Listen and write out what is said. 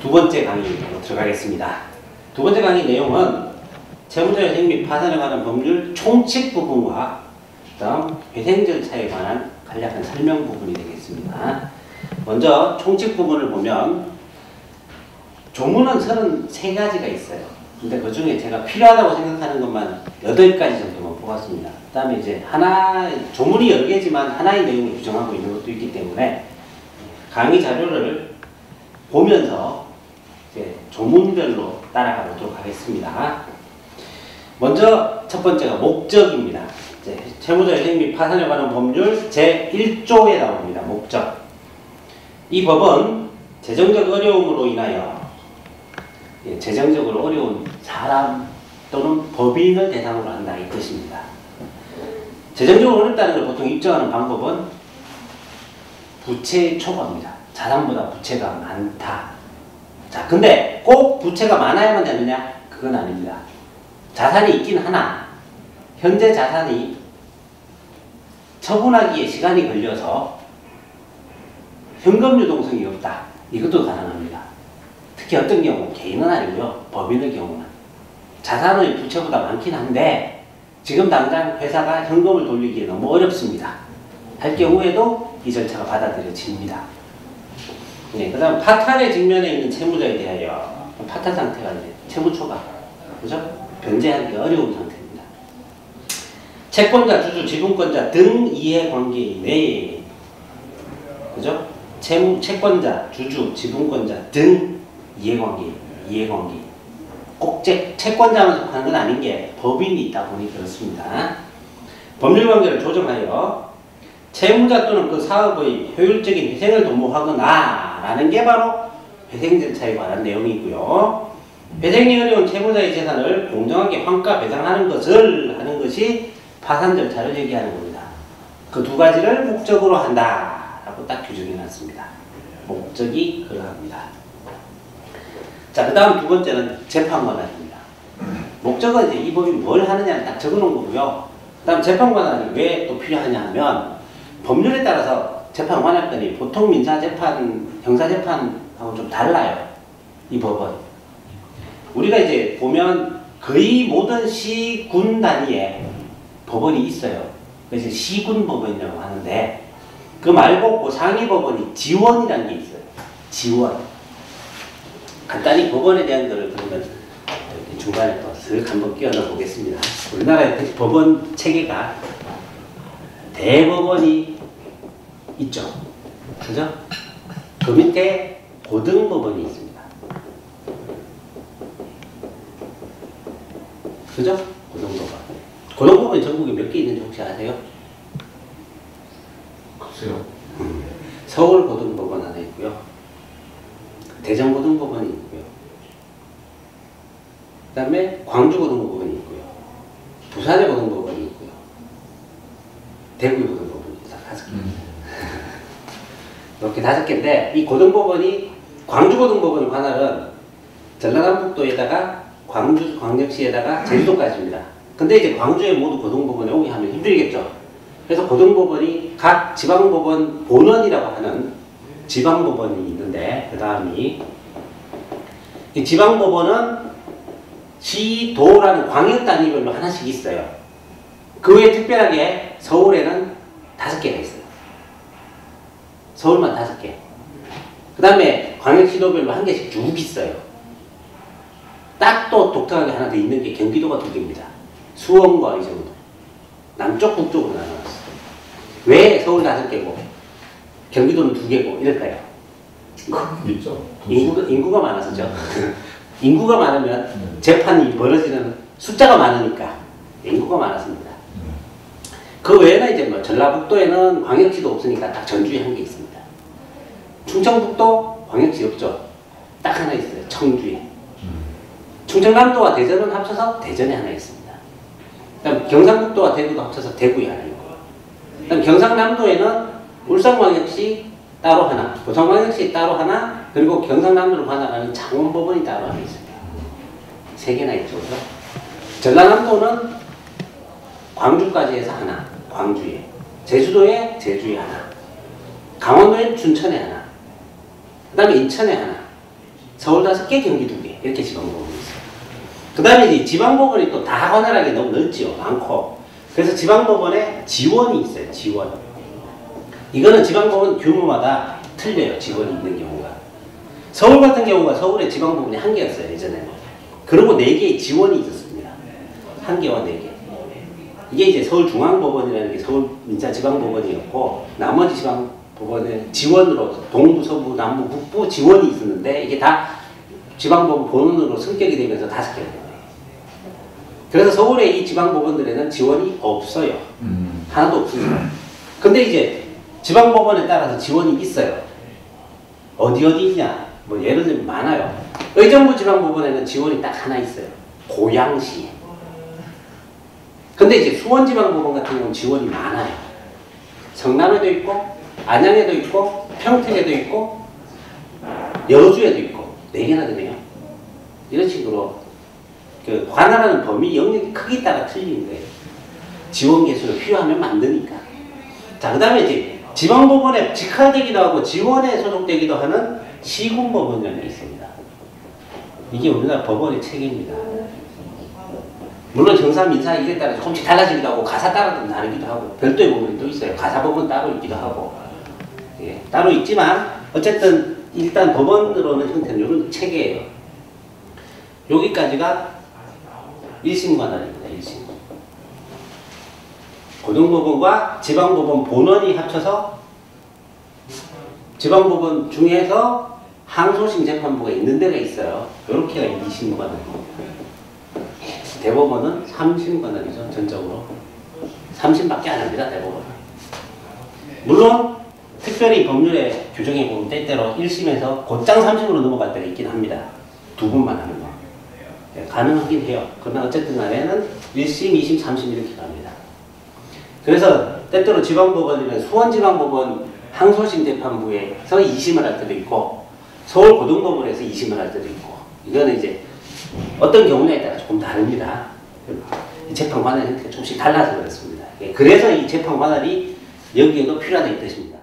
두 번째 강의로 들어가겠습니다. 두 번째 강의 내용은 채무자의 및 파산에 관한 법률 총칙 부분과 그다음 회생 절차에 관한 간략한 설명 부분이 되겠습니다. 먼저 총칙 부분을 보면 조문은 33가지가 있어요. 근데 그 중에 제가 필요하다고 생각하는 것만 8가지 정도만 뽑았습니다. 그 다음에 이제 조문이 여러 개지만 하나의 내용을 규정하고 있는 것도 있기 때문에 강의 자료를 보면서 이제 조문별로 따라가 보도록 하겠습니다. 먼저 첫 번째가 목적입니다. 채무자 회생 및 파산에 관한 법률 제1조에 나옵니다. 목적. 이 법은 재정적 어려움으로 인하여 재정적으로 어려운 사람 또는 법인을 대상으로 한다 이 뜻입니다. 재정적으로 어렵다는 걸 보통 입증하는 방법은 부채의 초과입니다. 자산보다 부채가 많다. 자, 근데 꼭 부채가 많아야만 되느냐? 그건 아닙니다. 자산이 있긴 하나 현재 자산이 처분하기에 시간이 걸려서 현금 유동성이 없다. 이것도 가능합니다. 특히 어떤 경우, 개인은 아니고요. 법인의 경우는 자산의 부채보다 많긴 한데 지금 당장 회사가 현금을 돌리기에 너무 어렵습니다. 할 경우에도 이 절차가 받아들여집니다. 네, 그 다음 파탄의 직면에 있는 채무자에 대하여 파탄 상태가 이제 채무초과, 그죠? 변제하기 어려운 상태입니다. 채권자, 주주, 지분권자 등 이해관계 내에, 그죠? 채권자, 주주, 지분권자 등 이해관계. 꼭 채권자만 속하는 건 아닌 게 법인이 있다 보니 그렇습니다. 법률관계를 조정하여 채무자 또는 그 사업의 효율적인 회생을 도모하거나 라는 게 바로 회생 절차에 관한 내용이고요. 회생이 어려운 채무자의 재산을 공정하게 환가 배상하는 것을 하는 것이 파산 절차를 얘기하는 겁니다. 그 두 가지를 목적으로 한다 라고 딱 규정해 놨습니다. 목적이 그러합니다. 자, 그 다음 두 번째는 재판관할입니다. 목적은 이제 이 법이 뭘 하느냐를 딱 적어 놓은 거고요. 그 다음 재판관할이 왜 또 필요하냐 하면 법률에 따라서 재판관할권이 보통 민사재판, 형사재판하고 좀 달라요. 이 법은. 우리가 이제 보면 거의 모든 시군 단위에 법원이 있어요. 그래서 시군법원이라고 하는데 그 말고 그 상위법원이 지원이라는 게 있어요. 지원. 간단히 법원에 대한 거를 그러면 중간에 또 슥 한번 끼워 넣어 보겠습니다. 우리나라의 법원 체계가 대법원이 있죠. 그죠? 그 밑에 고등법원이 있습니다. 그죠? 고등법원. 고등법원이 전국에 몇 개 있는지 혹시 아세요? 글쎄요. 서울 고등법원 하나 있고요. 대전 고등법원이 있고요. 그 다음에 광주 고등법원이 있고요. 부산의 고등법원이 있고요. 대구 고등법원이 있어요. 5개. 이렇게 5개인데 이 고등법원이 광주 고등법원 관할은 전라남북도에다가 광주광역시에다가 제주도까지입니다. 근데 이제 광주에 모두 고등법원에 오게 하면 힘들겠죠. 그래서 고등법원이 각 지방법원 본원이라고 하는 지방법원이 있는데 그 다음이 이 지방법원은 시도라는 광역 단위별로 하나씩 있어요. 그 외에 특별하게 서울에는 5개가 있어요. 서울만 5개. 그 다음에 광역시도별로 1개씩 쭉 있어요. 딱 또 독특하게 하나 더 있는 게 경기도가 2개입니다. 수원과 이 정도. 남쪽, 북쪽으로 나눠놨어요. 왜 서울 5개고 경기도는 2개고 이럴까요? 있죠. 인구가 많아서죠. 인구가 많으면 재판이 벌어지는 숫자가 많으니까 인구가 많았습니다. 그 외에는 이제 뭐 전라북도에는 광역시도 없으니까 딱 전주에 1개 있습니다. 충청북도 광역시 없죠. 딱 하나 있어요. 청주에. 충청남도와 대전은 합쳐서 대전에 하나 있습니다. 그다음 경상북도와 대구도 합쳐서 대구에 하나 있고요. 그다음 경상남도에는 울산광역시 따로 하나, 부산광역시 따로 하나, 그리고 경상남도를 관할하는 창원법원이 따로 하나 있습니다. 3개나 있죠. 그렇죠? 전라남도는 광주까지 해서 하나, 광주에. 제주도에 하나. 강원도에 춘천에 하나. 그 다음에 인천에 하나. 서울 5개, 경기 2개 이렇게 지방법원이 있어요. 그 다음에 이제 지방법원이 또 다 관할하기 너무 넓지요. 많고. 그래서 지방법원에 지원이 있어요. 지원. 이거는 지방법원 규모마다 틀려요. 지원이 있는 경우가. 서울 같은 경우가 서울에 지방법원이 1개였어요. 예전에는. 그리고 4개의 지원이 있었습니다. 1개와 4개. 이게 이제 서울중앙법원이라는 게 서울민사지방법원이었고 나머지 지방법원은 지원으로 동부, 서부, 남부, 북부 지원이 있었는데 이게 다 지방법원 본원으로 승격이 되면서 5개가 된 거예요. 그래서 서울의 이 지방법원들에는 지원이 없어요. 하나도 없습니다. 근데 이제 지방법원에 따라서 지원이 있어요. 어디 있냐? 뭐 예를 들면 많아요. 의정부 지방법원에는 지원이 딱 하나 있어요. 고양시. 근데 이제 수원지방법원 같은 경우는 지원이 많아요. 성남에도 있고, 안양에도 있고, 평택에도 있고, 여주에도 있고, 4개나 되네요. 이런 식으로 그 관할하는 범위 영역이 크기에 따라 틀린 거예요. 지원 개수를 필요하면 만드니까. 자, 그 다음에 이제 지방법원에 직할되기도 하고 지원에 소속되기도 하는 시군법원이라는 게 있습니다. 이게 우리나라 법원의 체계입니다. 물론 정사, 민사 이에 따라 조금씩 달라지기도 하고 가사 따라도 다르기도 하고 별도의 부분이 또 있어요. 가사법은 따로 있기도 하고 예, 따로 있지만 어쨌든 일단 법원으로는 형태는 이런 체계예요. 여기까지가 1심 관할입니다. 1심. 고등법원과 지방법원 본원이 합쳐서 지방법원 중에서 항소심 재판부가 있는 데가 있어요. 이렇게가 2심 관할입니다. 대법원은 3심 관할이죠. 전적으로 3심밖에 안 합니다. 대법원은. 물론 특별히 법률에 규정해 보면 때때로 1심에서 곧장 3심으로 넘어갈 때가 있긴 합니다. 2분만 하는 거. 네, 가능하긴 해요. 그러나 어쨌든 간에는 1심, 2심, 3심 이렇게 갑니다. 그래서 때때로 지방법원이나 수원지방법원 항소심 재판부에서 2심을 할 때도 있고 서울고등법원에서 2심을 할 때도 있고 이거는 이제 어떤 경우에 따라 조금 다릅니다. 재판 관할 형태가 조금씩 달라서 그렇습니다. 그래서 이 재판 관할이 여기에도 필요하다 이 뜻입니다.